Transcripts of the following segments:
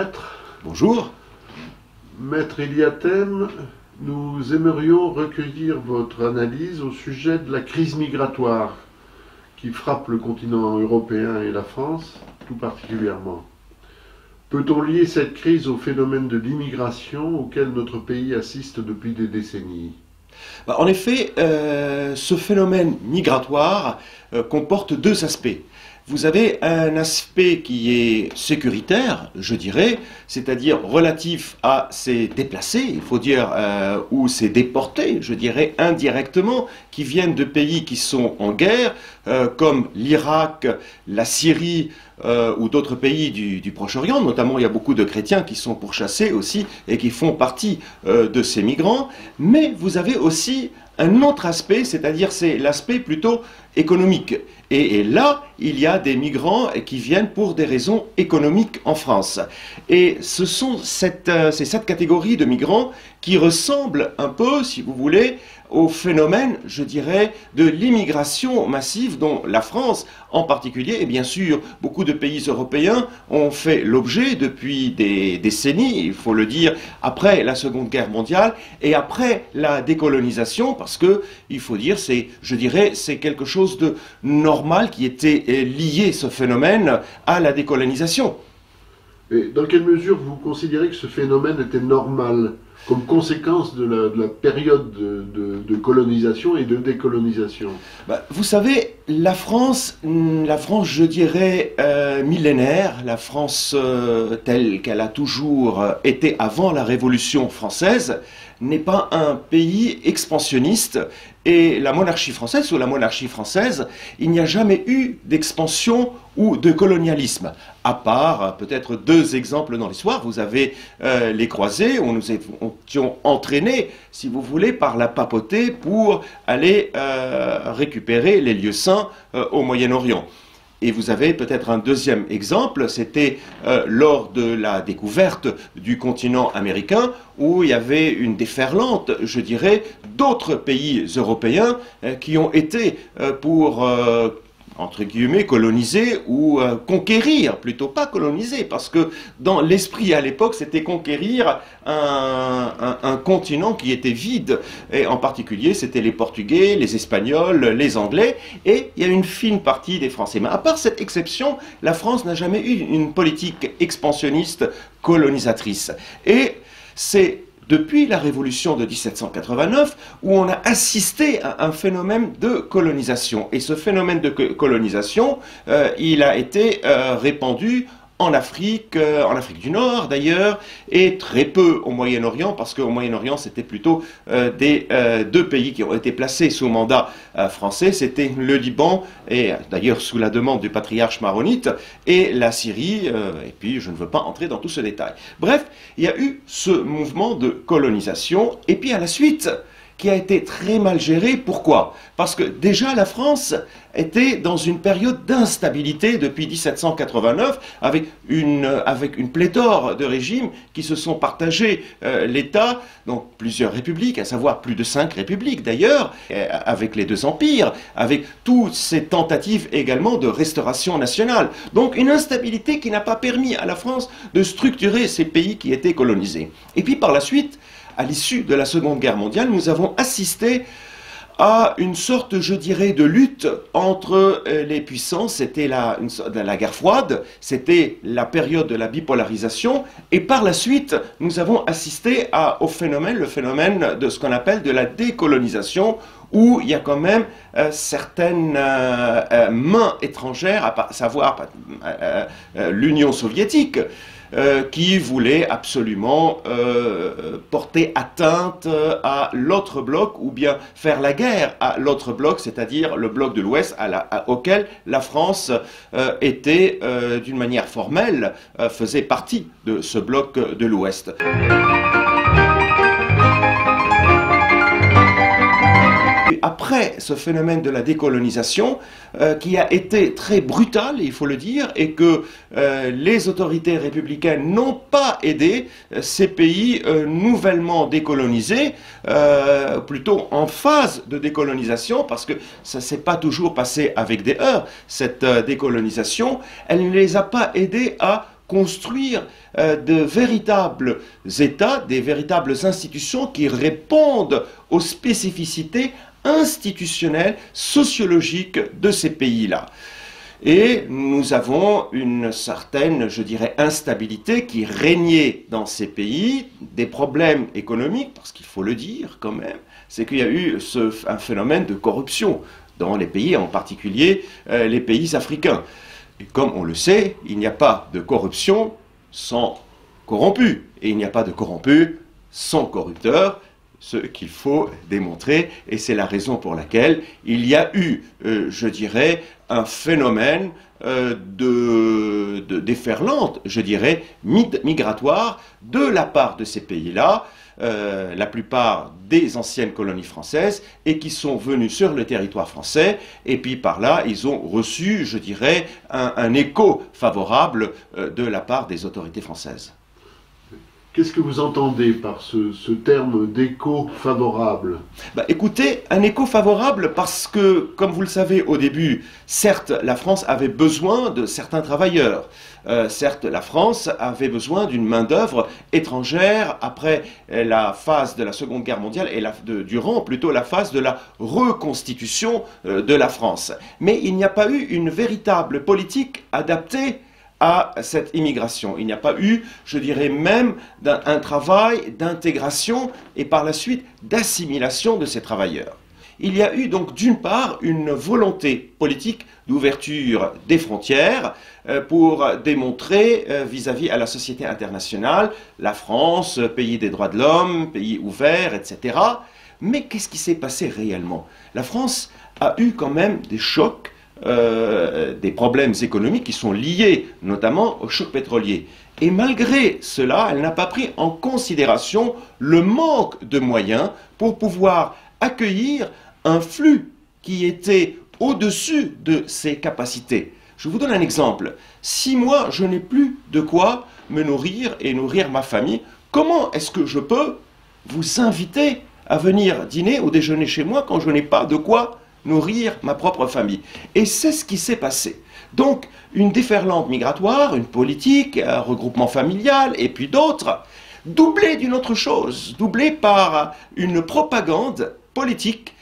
maître. Bonjour. Maître Eliatem, nous aimerions recueillir votre analyse au sujet de la crise migratoire qui frappe le continent européen et la France tout particulièrement. Peut-on lier cette crise au phénomène de l'immigration auquel notre pays assiste depuis des décennies ? En effet, ce phénomène migratoire comporte deux aspects. Vous avez un aspect qui est sécuritaire, je dirais, c'est-à-dire relatif à ces déplacés, il faut dire, ou ces déportés, je dirais, indirectement, qui viennent de pays qui sont en guerre, comme l'Irak, la Syrie ou d'autres pays du Proche-Orient. Notamment, il y a beaucoup de chrétiens qui sont pourchassés aussi et qui font partie de ces migrants. Mais vous avez aussi un autre aspect, c'est-à-dire c'est l'aspect plutôt économique. Et là, il y a des migrants qui viennent pour des raisons économiques en France. Et c'est cette catégorie de migrants qui ressemble un peu, si vous voulez, au phénomène, je dirais, de l'immigration massive dont la France en particulier, et bien sûr beaucoup de pays européens ont fait l'objet depuis des décennies, il faut le dire, après la Seconde Guerre mondiale et après la décolonisation, parce que, il faut dire, je dirais, c'est quelque chose de normal qui était lié, ce phénomène, à la décolonisation. Et dans quelle mesure vous considérez que ce phénomène était normal comme conséquence de la période de colonisation et de décolonisation? Vous savez, la France, je dirais, millénaire, la France telle qu'elle a toujours été avant la Révolution française, n'est pas un pays expansionniste. Et la monarchie française, sous la monarchie française, il n'y a jamais eu d'expansion ou de colonialisme. À part peut-être deux exemples dans l'histoire, vous avez les croisés, où nous étions entraînés, si vous voulez, par la papauté pour aller récupérer les lieux saints au Moyen-Orient. Et vous avez peut-être un deuxième exemple, c'était lors de la découverte du continent américain, où il y avait une déferlante, je dirais, d'autres pays européens qui ont été pour entre guillemets, coloniser ou conquérir, plutôt pas coloniser, parce que dans l'esprit à l'époque, c'était conquérir un continent qui était vide, et en particulier, c'était les Portugais, les Espagnols, les Anglais, et il y a une fine partie des Français. Mais à part cette exception, la France n'a jamais eu une politique expansionniste colonisatrice. Et c'est depuis la Révolution de 1789, où on a assisté à un phénomène de colonisation. Et ce phénomène de colonisation, il a été répandu en Afrique du Nord d'ailleurs, et très peu au Moyen-Orient, parce qu'au Moyen-Orient c'était plutôt deux pays qui ont été placés sous mandat français, c'était le Liban, et d'ailleurs sous la demande du patriarche maronite, et la Syrie, et puis je ne veux pas entrer dans tout ce détail. Bref, il y a eu ce mouvement de colonisation, et puis à la suite, qui a été très mal géré. Pourquoi? Parce que déjà la France était dans une période d'instabilité depuis 1789, avec une pléthore de régimes qui se sont partagés l'État, donc plusieurs républiques, à savoir plus de 5 républiques d'ailleurs, avec les deux empires, avec toutes ces tentatives également de restauration nationale. Donc une instabilité qui n'a pas permis à la France de structurer ces pays qui étaient colonisés. Et puis par la suite, à l'issue de la Seconde Guerre mondiale, nous avons assisté à une sorte, je dirais, de lutte entre les puissances. C'était la guerre froide, c'était la période de la bipolarisation, et par la suite, nous avons assisté le phénomène de ce qu'on appelle de la décolonisation, où il y a quand même certaines mains étrangères, à savoir l'Union soviétique, qui voulait absolument porter atteinte à l'autre bloc ou bien faire la guerre à l'autre bloc, c'est-à-dire le bloc de l'Ouest auquel la France était d'une manière formelle, faisait partie de ce bloc de l'Ouest. Après ce phénomène de la décolonisation, qui a été très brutal, il faut le dire, et que les autorités républicaines n'ont pas aidé ces pays nouvellement décolonisés, plutôt en phase de décolonisation, parce que ça ne s'est pas toujours passé avec des heurts, cette décolonisation, elle ne les a pas aidés à construire de véritables États, des véritables institutions qui répondent aux spécificités institutionnelles, sociologiques de ces pays-là. Et nous avons une certaine, je dirais, instabilité qui régnait dans ces pays, des problèmes économiques, parce qu'il faut le dire quand même, c'est qu'il y a eu un phénomène de corruption dans les pays, en particulier les pays africains. Et comme on le sait, il n'y a pas de corruption sans corrompu, et il n'y a pas de corrompu sans corrupteur, ce qu'il faut démontrer, et c'est la raison pour laquelle il y a eu, je dirais, un phénomène de déferlante, je dirais, migratoire de la part de ces pays-là, la plupart des anciennes colonies françaises, et qui sont venus sur le territoire français, et puis par là, ils ont reçu, je dirais, un écho favorable de la part des autorités françaises. Qu'est-ce que vous entendez par ce terme d'écho favorable? Écoutez, un écho favorable parce que, comme vous le savez au début, certes, la France avait besoin de certains travailleurs. Certes, la France avait besoin d'une main-d'œuvre étrangère après la phase de la Seconde Guerre mondiale et durant plutôt la phase de la reconstitution de la France. Mais il n'y a pas eu une véritable politique adaptée à cette immigration. Il n'y a pas eu, je dirais même, un travail d'intégration et par la suite d'assimilation de ces travailleurs. Il y a eu donc d'une part une volonté politique d'ouverture des frontières pour démontrer vis-à-vis à la société internationale, la France, pays des droits de l'homme, pays ouvert, etc. Mais qu'est-ce qui s'est passé réellement? La France a eu quand même des chocs, des problèmes économiques qui sont liés notamment au choc pétrolier. Et malgré cela, elle n'a pas pris en considération le manque de moyens pour pouvoir accueillir un flux qui était au-dessus de ses capacités. Je vous donne un exemple. Si moi, je n'ai plus de quoi me nourrir et nourrir ma famille, comment est-ce que je peux vous inviter à venir dîner ou déjeuner chez moi quand je n'ai pas de quoi nourrir ma propre famille? Et c'est ce qui s'est passé. Donc, une déferlante migratoire, une politique, un regroupement familial, et puis d'autres, doublée d'une autre chose, doublée par une propagande politique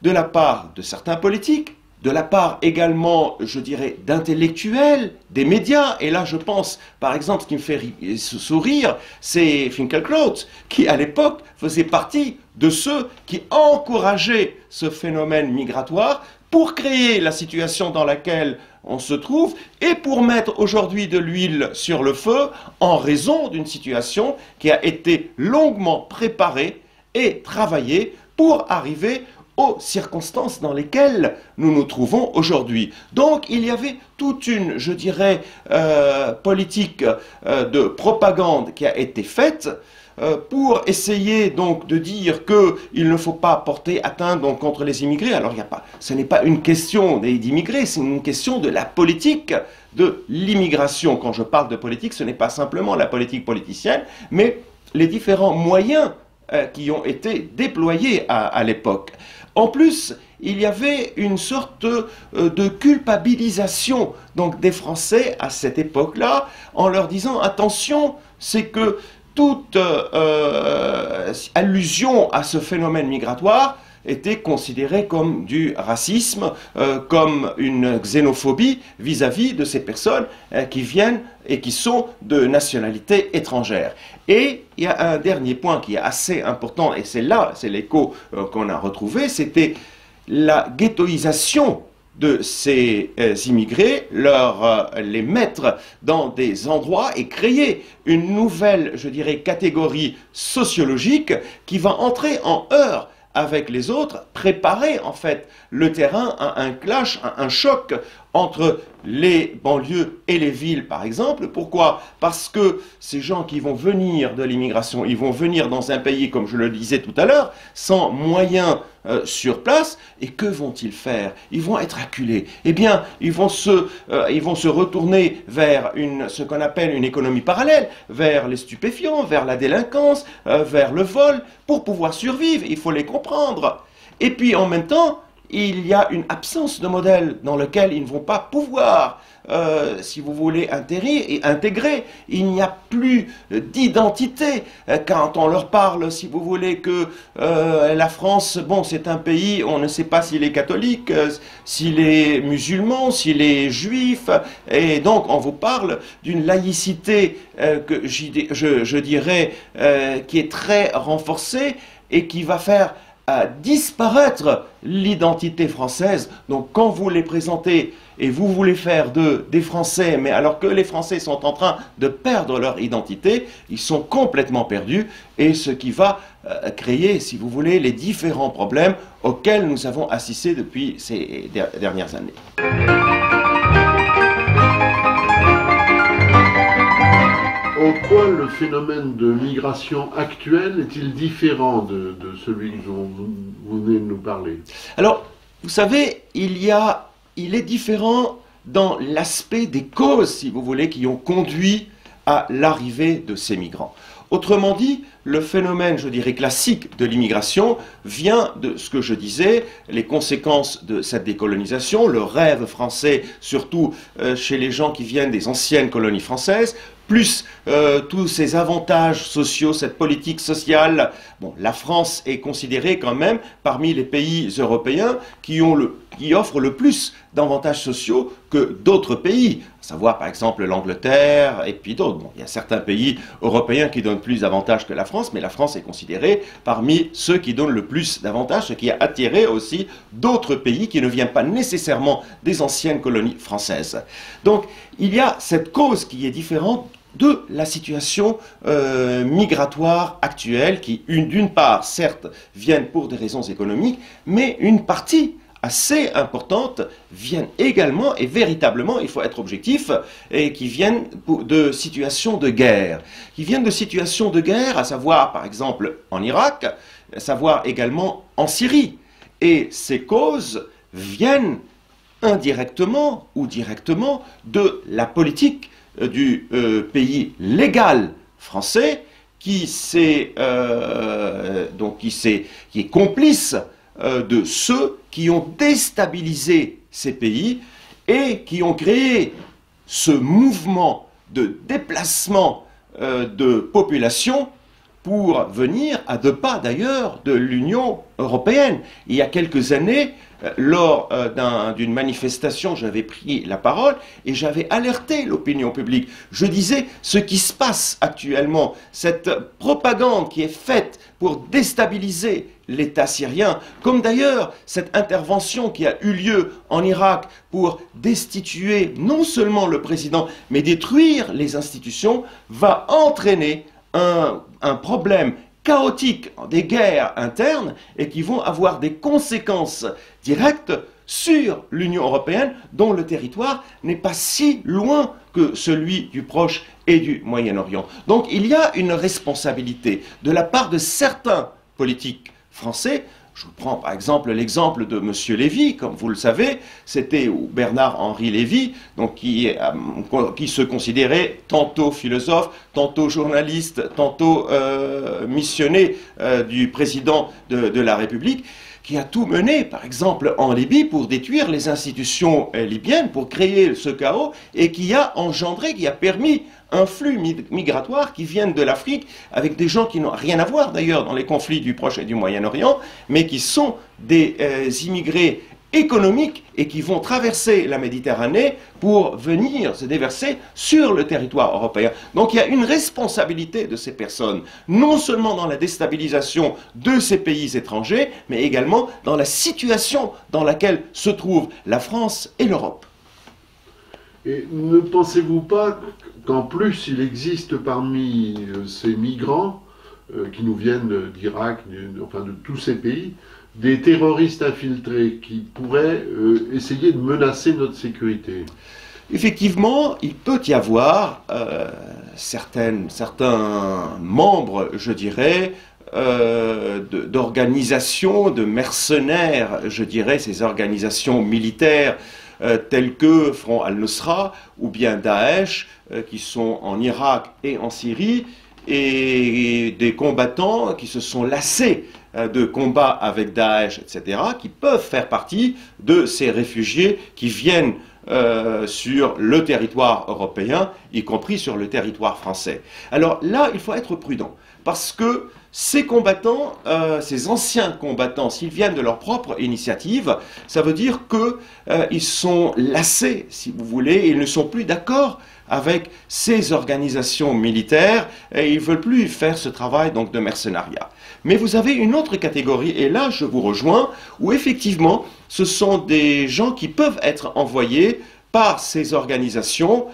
de la part de certains politiques, de la part également, je dirais, d'intellectuels, des médias. Et là, je pense, par exemple, ce qui me fait sourire, c'est Finkielkraut, qui à l'époque faisait partie de ceux qui encourageaient ce phénomène migratoire pour créer la situation dans laquelle on se trouve et pour mettre aujourd'hui de l'huile sur le feu en raison d'une situation qui a été longuement préparée et travaillée pour arriver aux circonstances dans lesquelles nous nous trouvons aujourd'hui. Donc il y avait toute une, je dirais, politique de propagande qui a été faite pour essayer donc de dire qu'il ne faut pas porter atteinte donc, contre les immigrés. Alors ce n'est pas une question d'immigrés, c'est une question de la politique de l'immigration. Quand je parle de politique, ce n'est pas simplement la politique politicienne, mais les différents moyens qui ont été déployés à l'époque. En plus, il y avait une sorte de culpabilisation donc, des Français à cette époque-là, en leur disant « attention, c'est que toute allusion à ce phénomène migratoire était considérée comme du racisme, comme une xénophobie vis-à-vis de ces personnes qui viennent et qui sont de nationalité étrangère. » Et il y a un dernier point qui est assez important, et c'est là, c'est l'écho qu'on a retrouvé, c'était la ghettoisation de ces immigrés, les mettre dans des endroits et créer une nouvelle, je dirais, catégorie sociologique qui va entrer en heurt avec les autres, préparer en fait le terrain à un clash, à un choc entre les banlieues et les villes par exemple. Pourquoi? Parce que ces gens qui vont venir de l'immigration, ils vont venir dans un pays, comme je le disais tout à l'heure, sans moyens sur place, et que vont-ils faire? Ils vont être acculés. Eh bien, ils vont se retourner vers ce qu'on appelle une économie parallèle, vers les stupéfiants, vers la délinquance, vers le vol, pour pouvoir survivre. Il faut les comprendre. Et puis, en même temps, il y a une absence de modèle dans lequel ils ne vont pas pouvoir, si vous voulez, intégrer. Il n'y a plus d'identité. Quand on leur parle, si vous voulez, que la France, bon, c'est un pays, on ne sait pas s'il est catholique, s'il est musulman, s'il est juif, et donc on vous parle d'une laïcité que je dirais qui est très renforcée et qui va faire disparaître l'identité française. Donc quand vous les présentez et vous voulez faire des Français, mais alors que les Français sont en train de perdre leur identité, ils sont complètement perdus, et ce qui va créer, si vous voulez, les différents problèmes auxquels nous avons assisté depuis ces dernières années. En quoi le phénomène de migration actuel est-il différent de celui dont vous venez de nous parler? Alors, vous savez, il est différent dans l'aspect des causes, si vous voulez, qui ont conduit à l'arrivée de ces migrants. Autrement dit, le phénomène, je dirais, classique de l'immigration vient de ce que je disais, les conséquences de cette décolonisation, le rêve français, surtout chez les gens qui viennent des anciennes colonies françaises, plus tous ces avantages sociaux, cette politique sociale. Bon, la France est considérée quand même parmi les pays européens qui offrent le plus d'avantages sociaux que d'autres pays, à savoir par exemple l'Angleterre et puis d'autres. Bon, il y a certains pays européens qui donnent plus d'avantages que la France, mais la France est considérée parmi ceux qui donnent le plus d'avantages, ce qui a attiré aussi d'autres pays qui ne viennent pas nécessairement des anciennes colonies françaises. Donc, il y a cette cause qui est différente de la situation migratoire actuelle qui, d'une part, certes, viennent pour des raisons économiques, mais une partie assez importante viennent également, et véritablement, il faut être objectif, et qui viennent de situations de guerre. Qui viennent de situations de guerre, à savoir, par exemple, en Irak, à savoir également en Syrie. Et ces causes viennent indirectement ou directement de la politique du pays légal français qui est complice de ceux qui ont déstabilisé ces pays et qui ont créé ce mouvement de déplacement de population pour venir à 2 pas d'ailleurs de l'Union européenne. Il y a quelques années, lors d'une manifestation, j'avais pris la parole et j'avais alerté l'opinion publique. Je disais, ce qui se passe actuellement, cette propagande qui est faite pour déstabiliser l'État syrien, comme d'ailleurs cette intervention qui a eu lieu en Irak pour destituer non seulement le président, mais détruire les institutions, va entraîner un problème chaotique, des guerres internes, et qui vont avoir des conséquences directes sur l'Union européenne, dont le territoire n'est pas si loin que celui du Proche et du Moyen-Orient. Donc il y a une responsabilité de la part de certains politiques français. Je vous prends par exemple l'exemple de M. Lévy, comme vous le savez, c'était Bernard-Henri Lévy, donc qui se considérait tantôt philosophe, tantôt journaliste, tantôt missionné du président de la République, qui a tout mené, par exemple, en Libye pour détruire les institutions libyennes, pour créer ce chaos, et qui a permis un flux migratoire qui viennent de l'Afrique, avec des gens qui n'ont rien à voir d'ailleurs dans les conflits du Proche et du Moyen-Orient, mais qui sont des immigrés économiques et qui vont traverser la Méditerranée pour venir se déverser sur le territoire européen. Donc il y a une responsabilité de ces personnes, non seulement dans la déstabilisation de ces pays étrangers, mais également dans la situation dans laquelle se trouvent la France et l'Europe. Et ne pensez-vous pas qu'en plus il existe parmi ces migrants qui nous viennent d'Irak, enfin de tous ces pays, des terroristes infiltrés qui pourraient essayer de menacer notre sécurité? Effectivement, il peut y avoir certains membres, je dirais, d'organisations, de mercenaires, je dirais, ces organisations militaires tels que Front al-Nusra ou bien Daesh, qui sont en Irak et en Syrie, et des combattants qui se sont lassés de combat avec Daesh, etc., qui peuvent faire partie de ces réfugiés qui viennent sur le territoire européen, y compris sur le territoire français. Alors là, il faut être prudent, parce que ces combattants, ces anciens combattants, s'ils viennent de leur propre initiative, ça veut dire qu'ils sont lassés, si vous voulez, et ils ne sont plus d'accord avec ces organisations militaires, et ils ne veulent plus faire ce travail donc, de mercenariat. Mais vous avez une autre catégorie, et là je vous rejoins, où effectivement ce sont des gens qui peuvent être envoyés par ces organisations,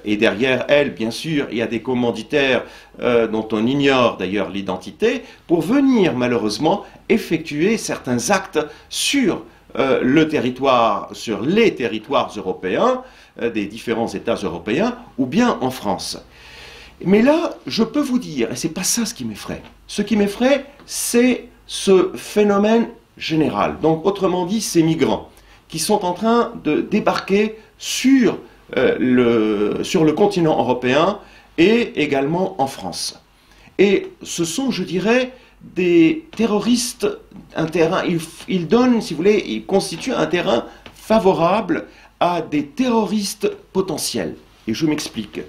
et derrière elles, bien sûr, il y a des commanditaires dont on ignore d'ailleurs l'identité, pour venir malheureusement effectuer certains actes sur le territoire, sur les territoires européens, des différents États européens, ou bien en France. Mais là, je peux vous dire, et c'est pas ça ce qui m'effraie. Ce qui m'effraie, c'est ce phénomène général. Donc, autrement dit, ces migrants qui sont en train de débarquer sur le continent européen et également en France. Et ce sont, je dirais, des terroristes, un terrain, ils donnent, si vous voulez, ils constituent un terrain favorable à des terroristes potentiels. Et je m'explique.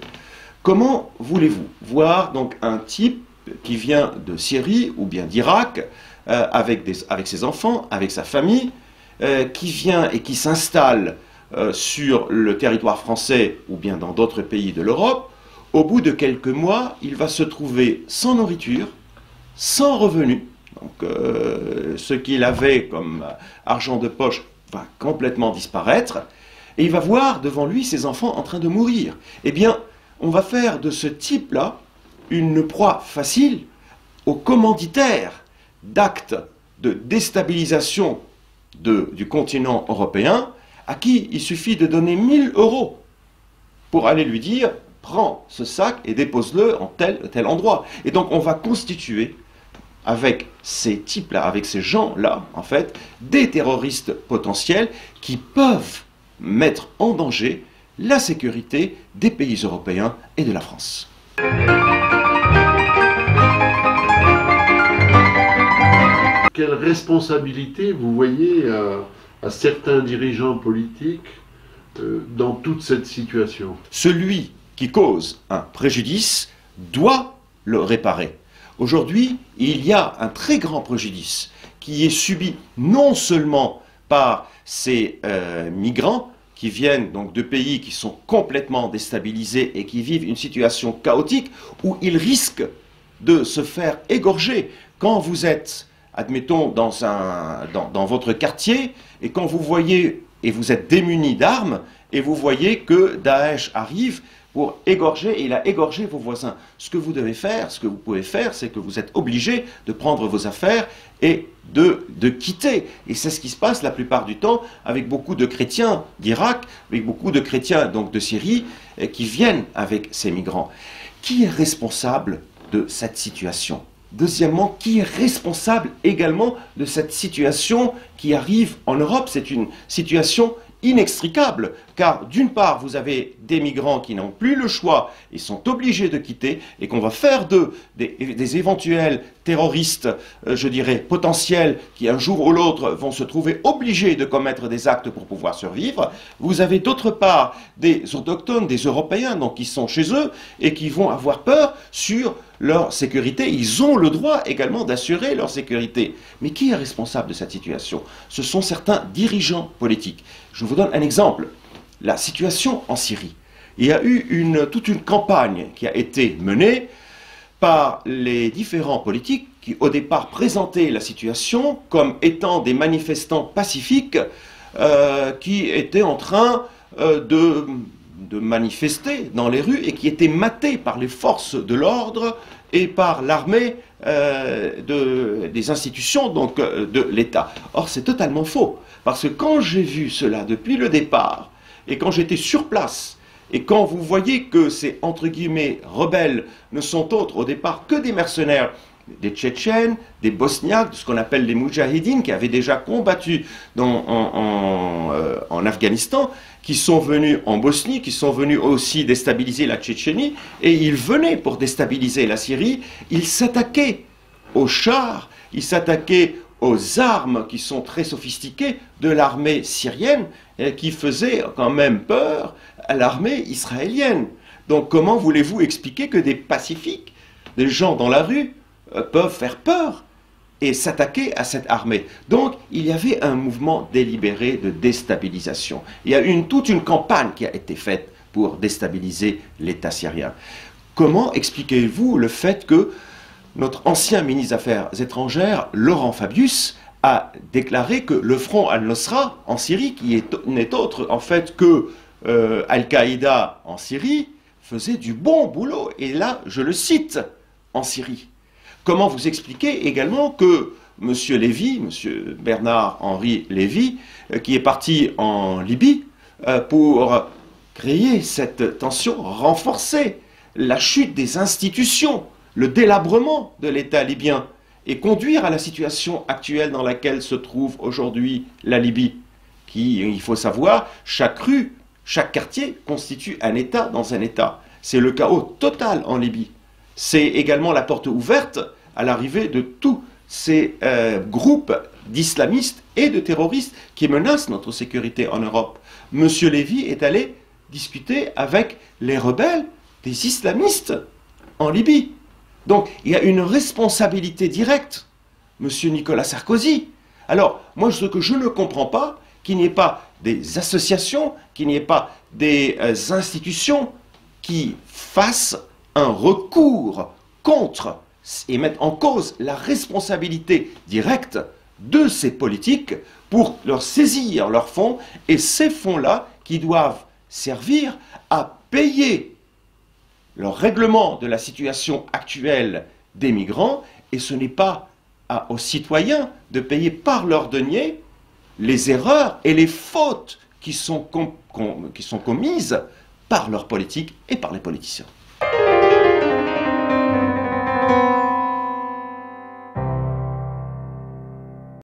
Comment voulez-vous voir donc un type qui vient de Syrie ou bien d'Irak, avec ses enfants, avec sa famille, qui vient et qui s'installe sur le territoire français ou bien dans d'autres pays de l'Europe, au bout de quelques mois, il va se trouver sans nourriture, sans revenus. Donc ce qu'il avait comme argent de poche va complètement disparaître, et il va voir devant lui ses enfants en train de mourir. Eh bien, on va faire de ce type-là une proie facile aux commanditaires d'actes de déstabilisation du continent européen, à qui il suffit de donner 1000 € pour aller lui dire « prends ce sac et dépose-le en tel endroit ». Et donc on va constituer avec ces types-là, avec ces gens-là, en fait, des terroristes potentiels qui peuvent mettre en danger la sécurité des pays européens et de la France. Quelle responsabilité vous voyez à certains dirigeants politiques dans toute cette situation? Celui qui cause un préjudice doit le réparer. Aujourd'hui, il y a un très grand préjudice qui est subi non seulement par ces migrants qui viennent donc de pays qui sont complètement déstabilisés et qui vivent une situation chaotique où ils risquent de se faire égorger. Quand vous êtes, admettons, dans votre quartier et quand vous voyez, et vous êtes démunis d'armes, et vous voyez que Daesh arrive pour égorger, et il a égorgé vos voisins. Ce que vous devez faire, ce que vous pouvez faire, c'est que vous êtes obligé de prendre vos affaires et de quitter. Et c'est ce qui se passe la plupart du temps avec beaucoup de chrétiens d'Irak, avec beaucoup de chrétiens donc de Syrie, qui viennent avec ces migrants. Qui est responsable de cette situation? Deuxièmement, qui est responsable également de cette situation qui arrive en Europe? C'est une situation inextricable, car d'une part, vous avez des migrants qui n'ont plus le choix, ils sont obligés de quitter, et qu'on va faire d'eux des éventuels terroristes, je dirais, potentiels, qui un jour ou l'autre vont se trouver obligés de commettre des actes pour pouvoir survivre. Vous avez d'autre part des autochtones, des Européens, donc qui sont chez eux, et qui vont avoir peur sur leur sécurité. Ils ont le droit également d'assurer leur sécurité. Mais qui est responsable de cette situation? Ce sont certains dirigeants politiques. Je vous donne un exemple. La situation en Syrie. Il y a eu toute une campagne qui a été menée par les différents politiques qui, au départ, présentaient la situation comme étant des manifestants pacifiques qui étaient en train de manifester dans les rues et qui étaient matés par les forces de l'ordre et par l'armée des institutions donc, de l'État. Or, c'est totalement faux. Parce que quand j'ai vu cela depuis le départ, et quand j'étais sur place, et quand vous voyez que ces, entre guillemets, rebelles ne sont autres au départ que des mercenaires, des Tchétchènes, des Bosniaques, de ce qu'on appelle les Moudjahidines, qui avaient déjà combattu en Afghanistan, qui sont venus en Bosnie, qui sont venus aussi déstabiliser la Tchétchénie, et ils venaient pour déstabiliser la Syrie, ils s'attaquaient aux chars, il s'attaquait aux armes qui sont très sophistiquées de l'armée syrienne et qui faisaient quand même peur à l'armée israélienne. Donc comment voulez-vous expliquer que des pacifiques, des gens dans la rue, peuvent faire peur et s'attaquer à cette armée? Donc il y avait un mouvement délibéré de déstabilisation. Il y a toute une campagne qui a été faite pour déstabiliser l'État syrien. Comment expliquez-vous le fait que notre ancien ministre des Affaires étrangères, Laurent Fabius, a déclaré que le front al-Nosra en Syrie, qui n'est autre en fait que Al-Qaïda en Syrie, faisait du bon boulot. Et là, je le cite, en Syrie. Comment vous expliquez également que M. Lévy, M. Bernard-Henri Lévy, qui est parti en Libye pour créer cette tension, renforcer la chute des institutions, le délabrement de l'État libyen et conduire à la situation actuelle dans laquelle se trouve aujourd'hui la Libye, qui, il faut savoir, chaque rue, chaque quartier constitue un État dans un État. C'est le chaos total en Libye. C'est également la porte ouverte à l'arrivée de tous ces groupes d'islamistes et de terroristes qui menacent notre sécurité en Europe. Monsieur Lévy est allé discuter avec les rebelles des islamistes en Libye. Donc, il y a une responsabilité directe, Monsieur Nicolas Sarkozy. Alors, moi, ce que je ne comprends pas, qu'il n'y ait pas des associations, qu'il n'y ait pas des institutions qui fassent un recours contre et mettent en cause la responsabilité directe de ces politiques pour leur saisir leurs fonds, et ces fonds-là qui doivent servir à payer le règlement de la situation actuelle des migrants, et ce n'est pas aux citoyens de payer par leurs deniers les erreurs et les fautes qui sont commises par leurs politiques et par les politiciens.